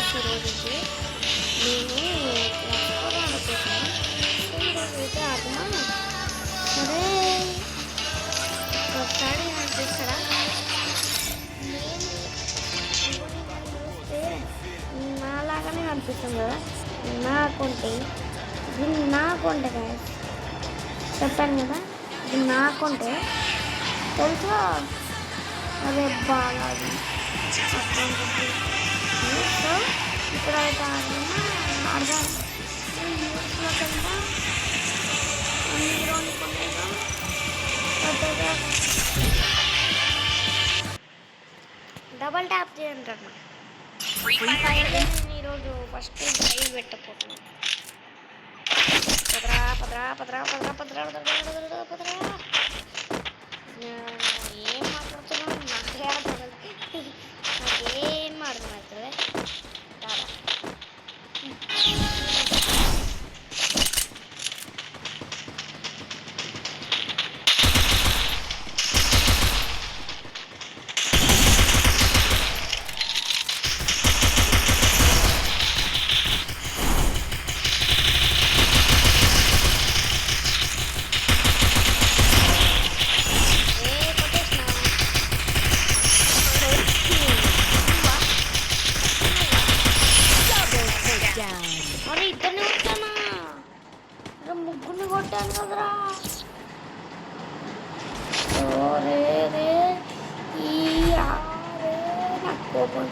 Guys ఈరోజు నేను అనుకుంటున్నాను ఈరోజు అయితే ఆత్మ సరే ఒకసారి అనిపిస్తారా నేను చూస్తే నాలాగానే అనిపిస్తుంది కదా నా అకౌంట్ ఇది నా అకౌంట్ గైస్ చెప్పాను కదా ఇది నా అకౌంట్ తెలుసా అరే బాలాజీ సో ఇప్పుడైతే అర్థం న్యూస్లో కన్నా డబల్ ట్యాప్ చేయండి అన్న నేను ఈరోజు ఫస్ట్ లైవ్ పెట్టకపోతున్నాను పదరా పదరా పదరా పదరా పదరా పదరా పదరా ఏం మాట్లాడుతున్నాను నాకే అర్థమవుతుంది నాకేం అర్థమవుతుంది దాదా ముగ్గురిని కొట్టాను కదరా నాకు కోపం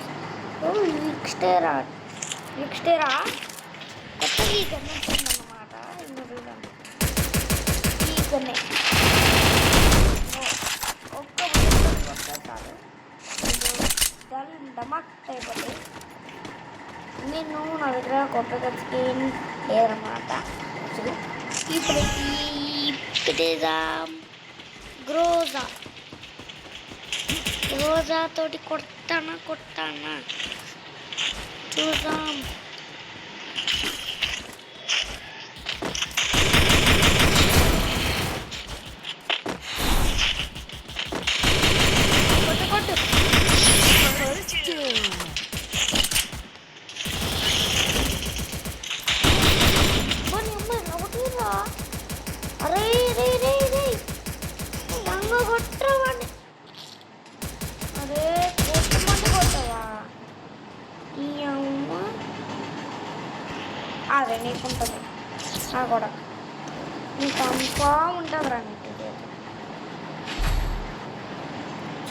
నెక్స్టేరా కొత్త ఈ గన్నే అన్నమాట ఈ గన్నే ఒక్క కొట్టేస్తారు డమాక్ అయిపోతాయి నేను నా దగ్గర కొత్త స్కిన్ లేదన్నమాట ఇప్పుడు గ్రోజా తోటి కొట్టానా చూద్దాం కొట్టు అరే రే రే రే లంగ కొట్టవాడిని అరే కొట్టమంటే కొట్టవా ఈ అమ్మ అదే నీకుంటుంది నా కూడా నీకు అంతా ఉంటుంది రా నీకు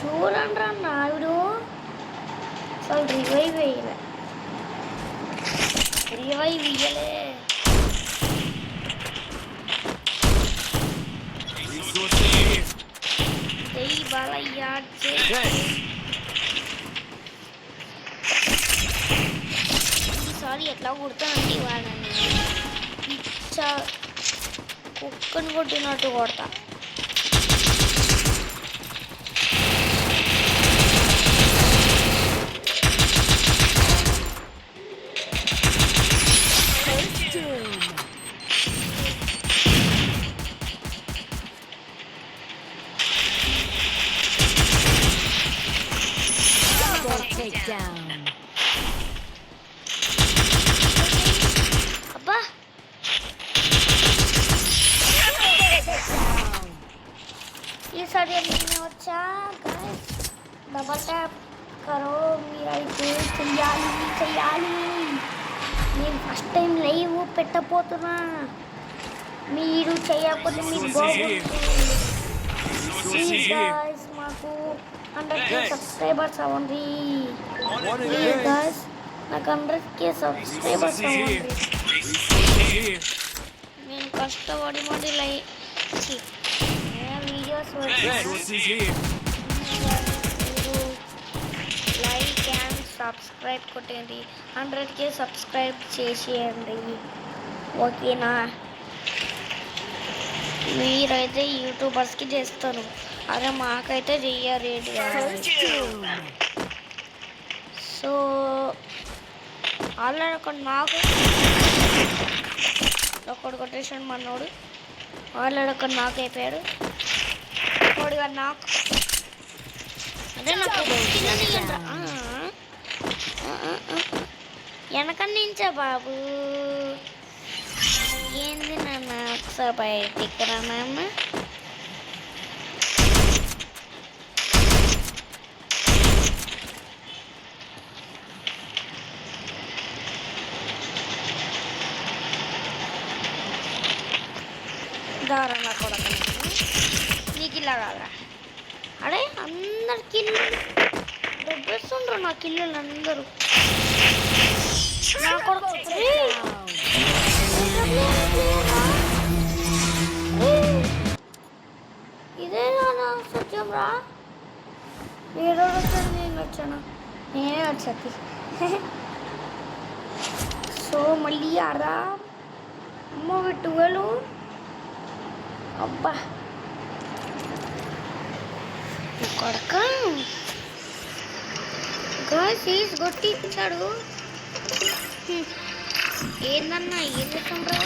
చూడండి రా నాయుడు అసలు రివైవ్ వేయలే ఈసారి ఎట్లా కొడతానండి వాళ్ళని పిచ్చా కుక్కని కొట్టినట్టు కొడతా అబ్బా ఈసారి నేను వచ్చా డబల్ ట్యాప్ కరో మీరైతే చెయ్యాలి నేను ఫస్ట్ టైం లైవ్ పెట్టబోతున్నా మీరు చేయకపోతే మీకు బాగుంటుంది గైస్ మాకు 100K సబ్స్క్రైబర్స్ అవ్వండి ప్లీజ్ గైస్ నాకు 100K సబ్స్క్రైబర్స్ అవ్వండి నేను కష్టపడి వీడియోస్ లైక్ అండ్ సబ్స్క్రైబ్ కొట్టండి 100K సబ్స్క్రైబ్ చేసేయండి ఓకేనా మీరైతే యూట్యూబర్స్కి చేస్తారు అరే మాకైతే చెయ్యరేంటి సో ఆల్రెడీ ఒకడు కొట్టేసాడు మనోడు ఆల్రెడీ ఒక నాకు అయిపోయాడు ఒకడుగా నాకు అదే నాకు వెనక నుంచా బాబు? ఏంది నాన్న? ఒకసారి బయటికి రా నాన్న. దారా నా కొడక, నీకు ఇలా కాదురా. అడే అందరు కిల్లు దొబ్బేస్తుండ్రు, నా కిల్లులు అందరూ. నా కొడుకు ఇదే నా సత్యం రా. ఏదో వచ్చాను, నేను వచ్చాను, నేనే వచ్చాను. సో మళ్ళీ ఆరా అమ్మ 12. అబ్బా కొడక గాయస్ కొట్టించాడు. ఏందన్నా ఏం చేస్తుండ్రా?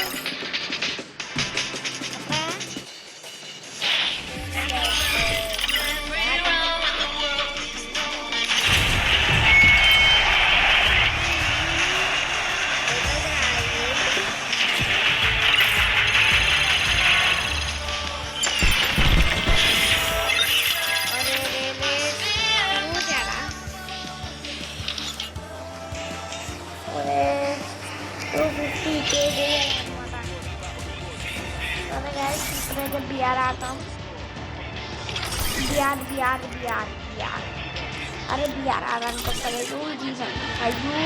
ఇప్పుడైతే బిఆర్ ఆడతాం. బిఆర్ అరే బిఆర్ ఆడాలనుకోలేదు. అయ్యో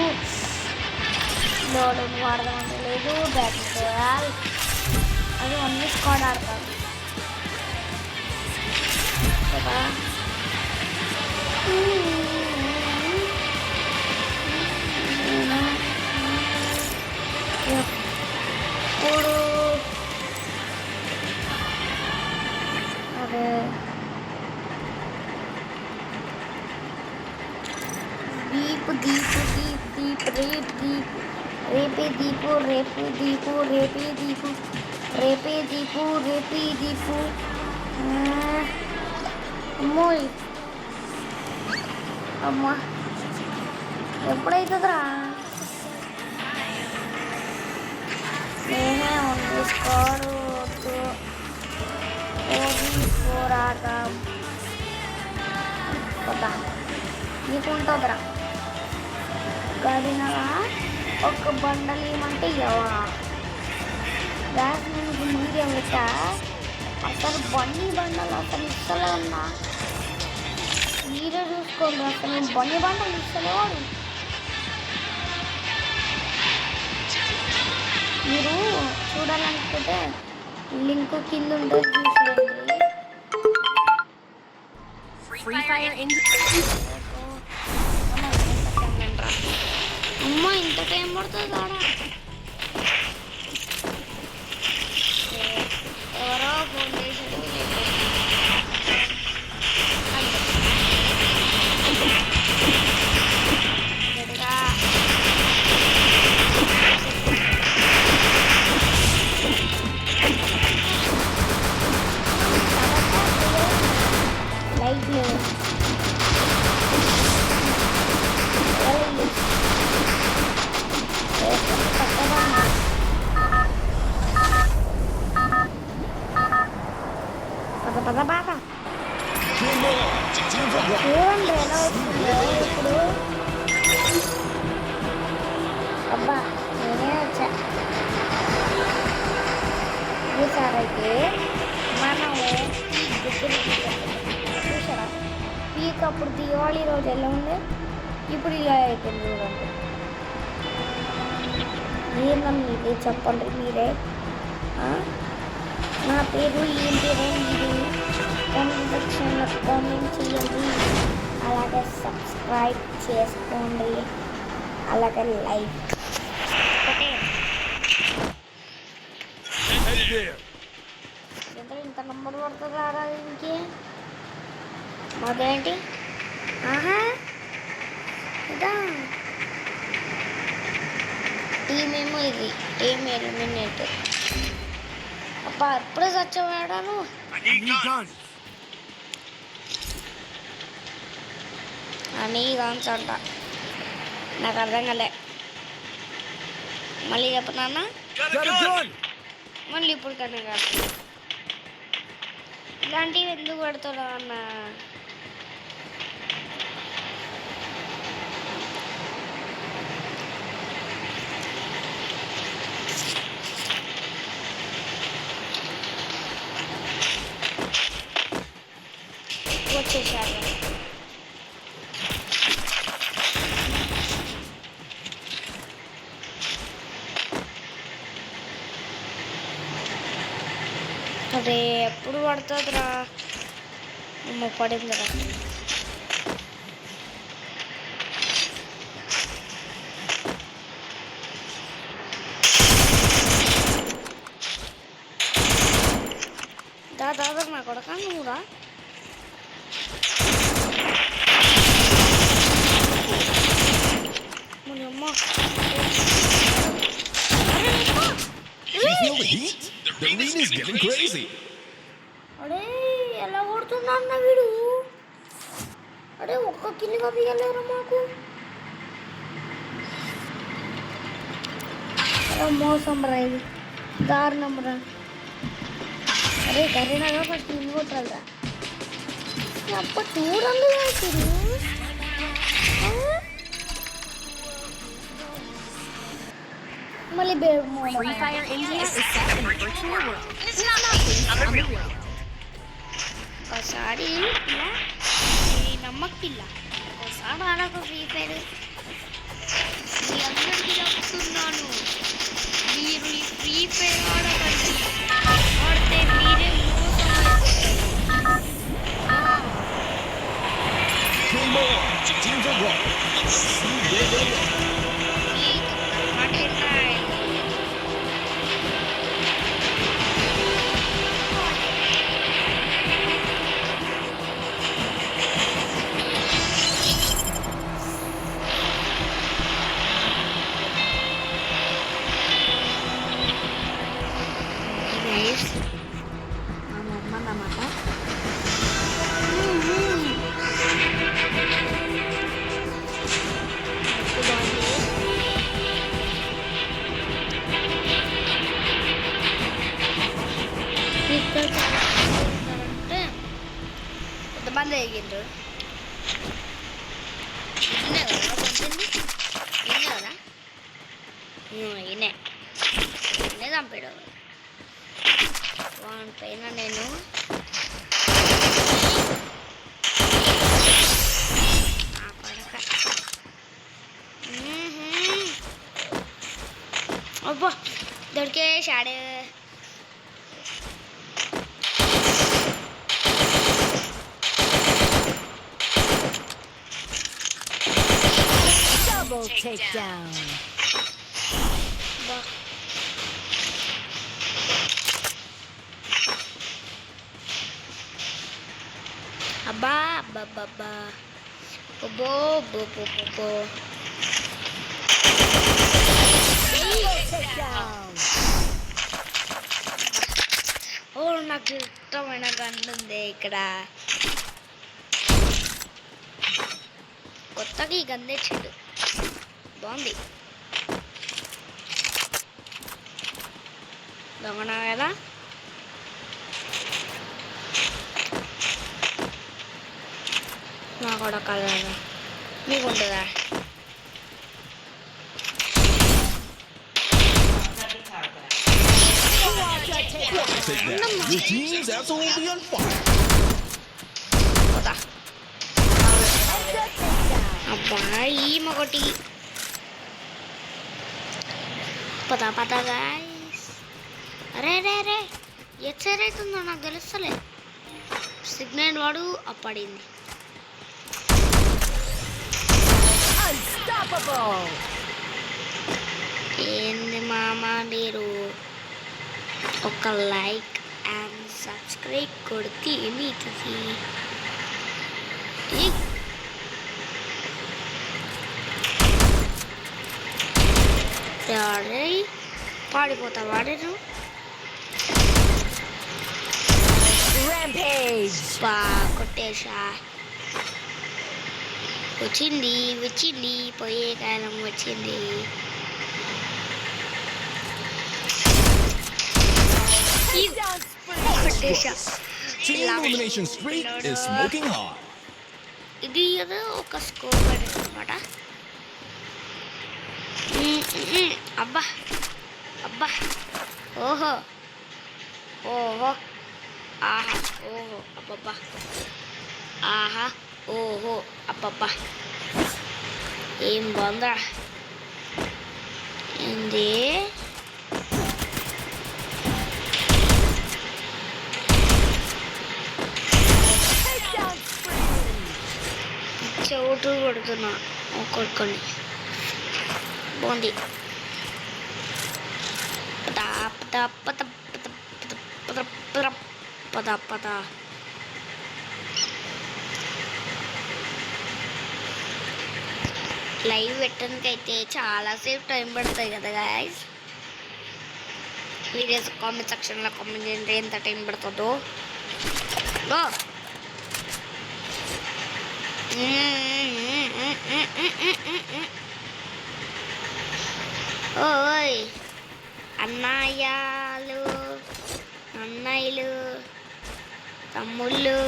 లోడని వాడదాం అంటే లేదు. బ్యాటింగ్ చేయాలి, అది అన్ని స్క్వాడ్ ఆడతారు కదా. ఎప్పుడు అదే దీపు దీపు దీప్ దీప్ రేప్ దీప్ రేపే దీపు రేపు దీపు రేపే దీపు రేపే దీపు రేపే దీపు. అమ్మోయ్ అమ్మా ఎప్పుడైతుందిరా? నేనే ఉంది స్కోరు పోరాటం కదా నీకుంటుందిరా. గడినగా ఒక బండలు ఏమంటే ఎవరా గ్యాస్ నేను మీడియం పెట్టా. అసలు బండలు అసలు ఇస్తలే ఉన్నా. మీరే చూసుకోండి, అసలు నేను బండలు ఇస్తలేవాడు. మీరు చూడాలనుకుంటే లింక్ కింద ఉంటుంది, చూసేయండి. అమ్మ ఇంత టైం పడుతుంది ఆడ. ఎవరో ఫోన్ చేసారు. చూడండి ఎలా వచ్చిందో ఇప్పుడు. అబ్బా నేనే వచ్చా. ఈసారి అయితే మనము చూసారా పీక్ అప్పుడు దివాళీ రోజు ఎలా ఉండే, ఇప్పుడు ఇలా అయిపోయింది చూడండి. ఏందమ్మా ఇది చెప్పండి మీరే. నా పేరు ఏం పేరు మీరు కామెంట్ సెక్షన్లో కామెంట్ చేయండి. అలాగే సబ్స్క్రైబ్ చేసుకోండి, అలాగే లైక్ ఇంత నంబర్ పడుతుందా దీనికి? మాదేంటి ఇదా టీమేమో ఇది టీమ్ ఎలిమినేట్. అబ్బా ఎప్పుడే చచ్చిపోయాడాను. అని గాన్స్ అంట, నాకు అర్థం కాలే. మళ్ళీ చెప్పనా మళ్ళీ ఇప్పుడు కన్నా కాదు ఇలాంటివి ఎందుకు పడుతున్నావు అన్న వచ్చేసారు అదే ఎప్పుడు పడుతుందిరా పడిందిరా దాదా నా కొడక నువ్వురా అమ్మ అడే ఎలా కొడుతున్నా అన్న వీడు అడే ఒక్క కిల్లి కదిగలేరా మాకు మోసం రా ఇది దారుణం రా అరే కరీనాగా ఫస్ట్ ఇల్లు కొట్టాలరా అప్ప చూడండి మళ్ళీ ఒకసారి నమ్మకిల్ల ఒకసారి ఆడక ఫ్రీ ఫైర్ మీ అందరికీ చెప్తున్నాను మీరు ఈ ఫ్రీ ఫైర్ ఆడకండి ఆడితే మీరే ఎంతమంది ఎగిండ్రు ఇన్నే కదా పంపింది ఇన్నే కదా ఇన్నే చంపాడు వాని పైన నేను పడక అబ్బా దొరికేశాడు Takedown. Abba, abba, abba, bobo, bobo, bobo. Takedown. Oh, నాకు ఇష్టమైన గన్ ఉంది ఇక్కడ కొత్తగా ఈ గన్ తెచ్చిండు బాగుంది దొంగన కదా నా కూడా కలర్ మీకు ఉంటుందా Your team's absolutely on fire. అబ్బా ఈ మొగటి పదా పదా గాయ్స్ అరే అరే అరే ఎట్ సైడ్ అవుతుందో నాకు తెలుస్తలే సిగ్నల్ వాడు అప్పడింది ఏంది మామ మీరు ఒక లైక్ అండ్ సబ్స్క్రైబ్ కొడితే మీకు పాడిపోతా వాడేను బా కొట్టేశా వచ్చింది వచ్చింది పోయే కాలం వచ్చింది కొట్టేశా. Team elimination streak is smoking hot. ఇది ఏదో ఒక స్కోర్ అనమాట. అబ్బా అబ్బా ఓహో ఓహో ఆహా ఓహో అబ్బబ్బా ఆహా ఓహో అబ్బబ్బా ఏం బాగుందా ఏంది చెవుటు కొడుతున్నా ఒక్కొక్కని బాగుంది పద లైవ్ పెట్టడానికి అయితే చాలాసేపు టైం పడుతుంది కదా గాయస్. వీడియోస్ కామెంట్ సెక్షన్లో కామెంట్ చేయండి ఎంత టైం పడుతుందో. ఓయ్ అన్నయ్యలు అన్నయ్యలు తమ్ముళ్ళు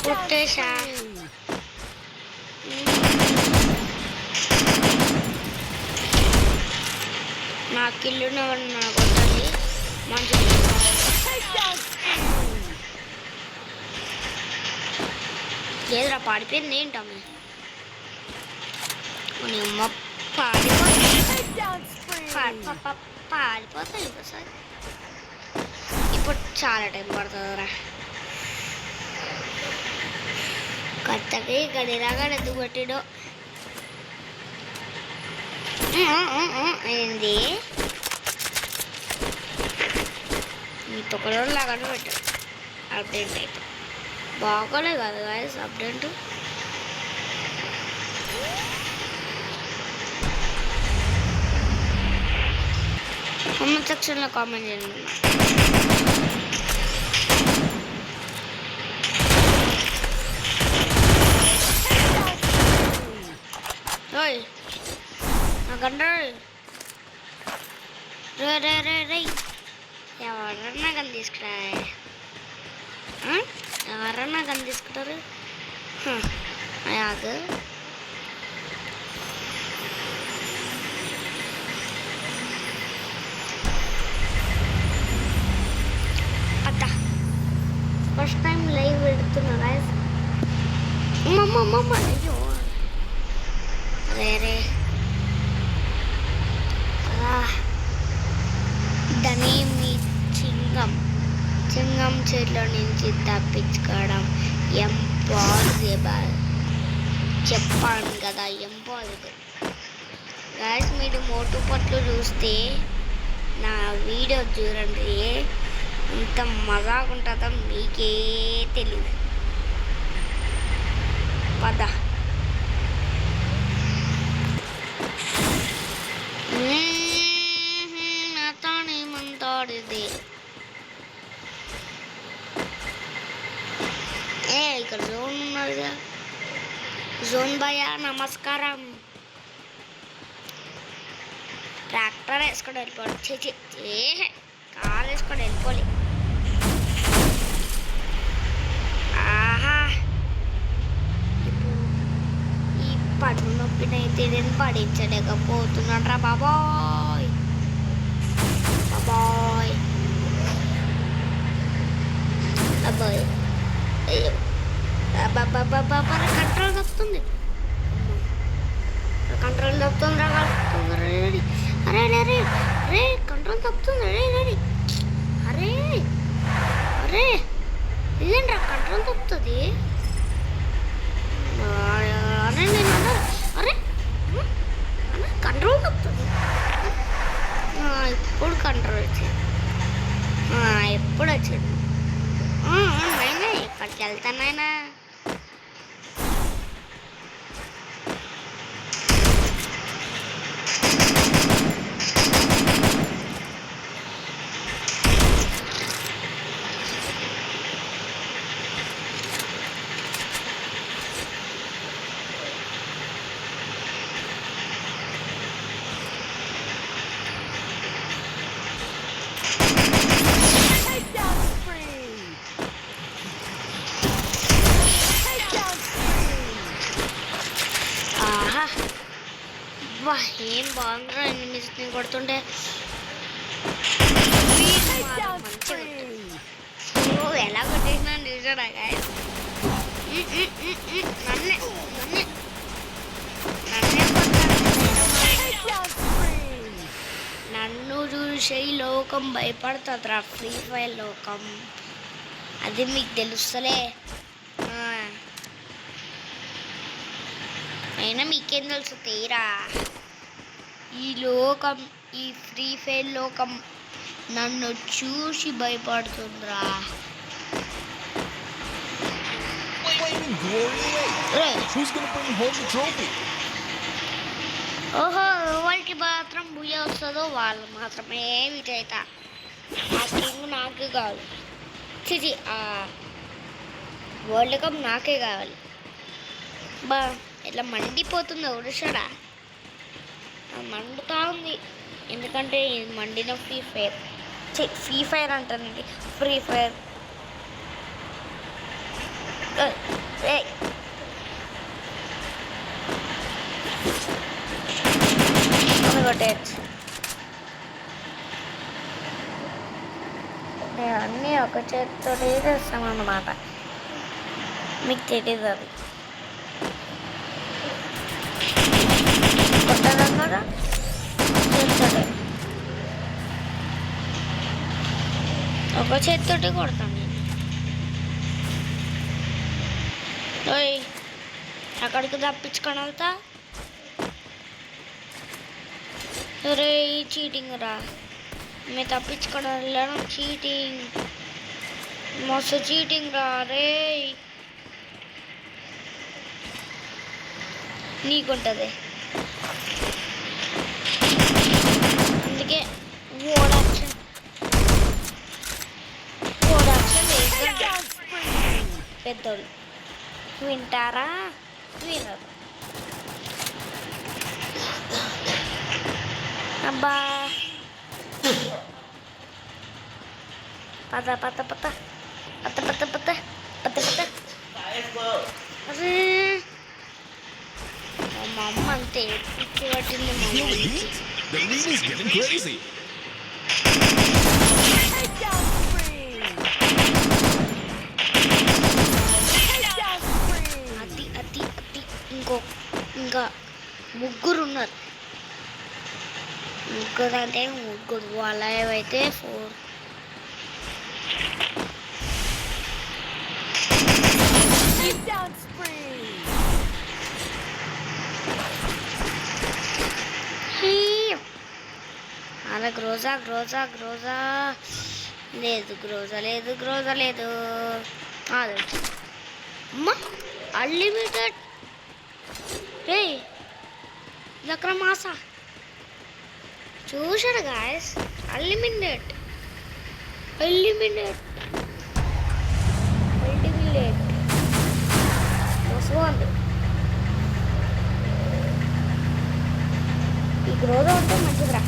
కొట్టేశా. నా కిల్లుని ఎవరన్నా కొట్టాలి మంచి లేదురా పాడిపోయింది ఏంటమ్మ అమ్మ పాడిపోతాయి సార్. ఇప్పుడు చాలా టైం పడుతుందిరా కొత్తగా గడిలాగా ఎందుకు కొట్టిడో ఏంది ఈ తొక్కలో లాగానే పెట్టాడు అప్డేట్ అయితే బాగోలే కదా గాయస్ అప్డేట్. కామెంట్ సెక్షన్లో కామెంట్ చేయండి. ఓయ్ నాకంటే రే రే రే రే ఎవరన్నా కానీ తీసుకురా ఎవరన్నా కానీ తీసుకుంటారు అది అట్టా ఫస్ట్ టైం లైవ్ పెడుతున్నా గాయస్. అయ్యో రే దాని మీ సింగం చేతిలో నుంచి తప్పించుకోవడం ఇంపాసిబుల్ చెప్పాను కదా ఇంపాసిబుల్. గాయస్ మీరు మోటు పట్లు చూస్తే నా వీడియో చూడండి ఎంత మజాగా ఉంటుందో మీకే తెలియదు. పద నాతోనేమంటాడిది ఇక్కడ జోన్ ఉన్నదిగా జోన్ భయ్యా నమస్కారం. ట్రాక్టర్ వేసుకొని వెళ్ళిపోవాలి కారు వేసుకొని వెళ్ళిపోవాలి. ఆహా ఈ పన్ను నొప్పినైతే నేను పడించలేకపోతున్నాడ్రా బాబాయ్ బాబాయ్ అబ్బాయి అయ్యో కంట్రోల్ తప్పుతుంది అరే అరే అరే కంట్రోల్ తప్పుతుంది అరే అరే అరే అరే ఇదేంట్రా కంట్రోల్ తప్పుతుంది అరే నేను అరే కంట్రోల్ తప్పుతుంది. ఇప్పుడు కంట్రోల్ వచ్చింది ఎప్పుడు వచ్చింది నాయనా ఎక్కడికి వెళ్తానైనా ఏం బాగుందిరా ఎనిమిస్ని కొడుతుంటే ఓ ఎలా కొట్టేసినా చూసాడా గాయస్ నన్నే నన్నే నన్నే నన్ను చూసే ఈ లోకం భయపడుతుందిరా ఫ్రీ ఫైర్ లోకం అది మీకు తెలుస్తలే అయినా మీకేం తెలుసు తీరా ఈ లోకం ఈ ఫ్రీ ఫైర్ లోకం నన్ను చూసి భయపడుతుందిరా Flaming glory away. Who's gonna bring home the trophy? ఓహో ఎవరికి మాత్రం భూయ వస్తుందో వాళ్ళు మాత్రమే విజేత ఆ కింగ్ నాకే కావాలి చిచి ఆ వరల్డ్ కప్ నాకే కావాలి బా ఇట్లా మండిపోతుంది ఒడిశాడా మండుతా ఉంది ఎందుకంటే ఇది మండిన ఫ్రీ ఫైర్ అంటానండి ఫ్రీ ఫైర్ కొట్టేయచ్చు నేను అన్నీ ఒక చేతితో చేస్తాను అన్నమాట మీకు తెలియదు అది కొట్టదన్నారా చేతితోటే ఒక చేతితోటే కొడతాను నేను ఓయ్ అక్కడికి తప్పించుకొని వెళ్తా అరే చీటింగ్ రా మేము తప్పించుకొని వెళ్ళడం చీటింగ్ మస్తు చీటింగ్ రా రే నీకుంటుంది అందుకే ఓడాక్షన్ పెద్దోళ్ళు వింటారా వినరు అబ్బా పద పద పద పద పద పద పద పద అరే మా అమ్మ అంతే పిచ్చి పట్టింది మా Feel the heat? The lead is getting crazy. అతి అతి అతి ఇంకా ముగ్గురు ఉన్నారు ముగ్గురు అంటే ముగ్గురు వాళ్ళ ఏవైతే 4 అలా గ్రోజా గ్రోజా గ్రోజా లేదు గ్రోజా లేదు గ్రోజా లేదు అమ్మ అన్లిమిటెడ్ రే దగ్గర మాసా చూసాడు గాయస్ అన్లిమిటెడ్ అన్లిమిటెడ్ అన్లిమిటెడ్ మోసండి ఈ గ్రోజా ఉంటే మంచిదిరా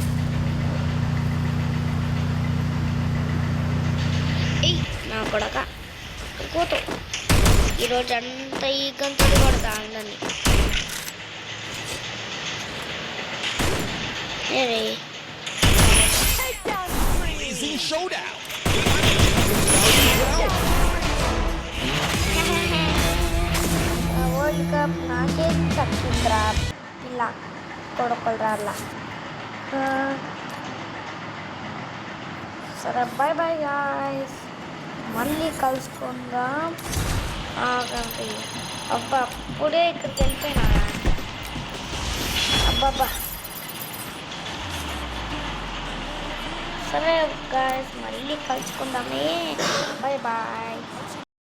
నా కొడక కూతు ఈరోజు అంతా ఈ గంతులు కొడతా అందరినీ Blazing showdown. వరల్డ్ కప్ నాకే చచ్చిందిరా పిల్ల కొడుకులు రాళ్ళ సరే బాయ్ బాయ్ గాయ్స్ మళ్ళీ కలుసుకుందాం ఆగండి అబ్బా అప్పుడే ఇక్కడికి వెళ్ళిపోయినా అబ్బాబ్బా సరే గాయ్స్ మళ్ళీ కలుసుకుందామే బాయ్ బాయ్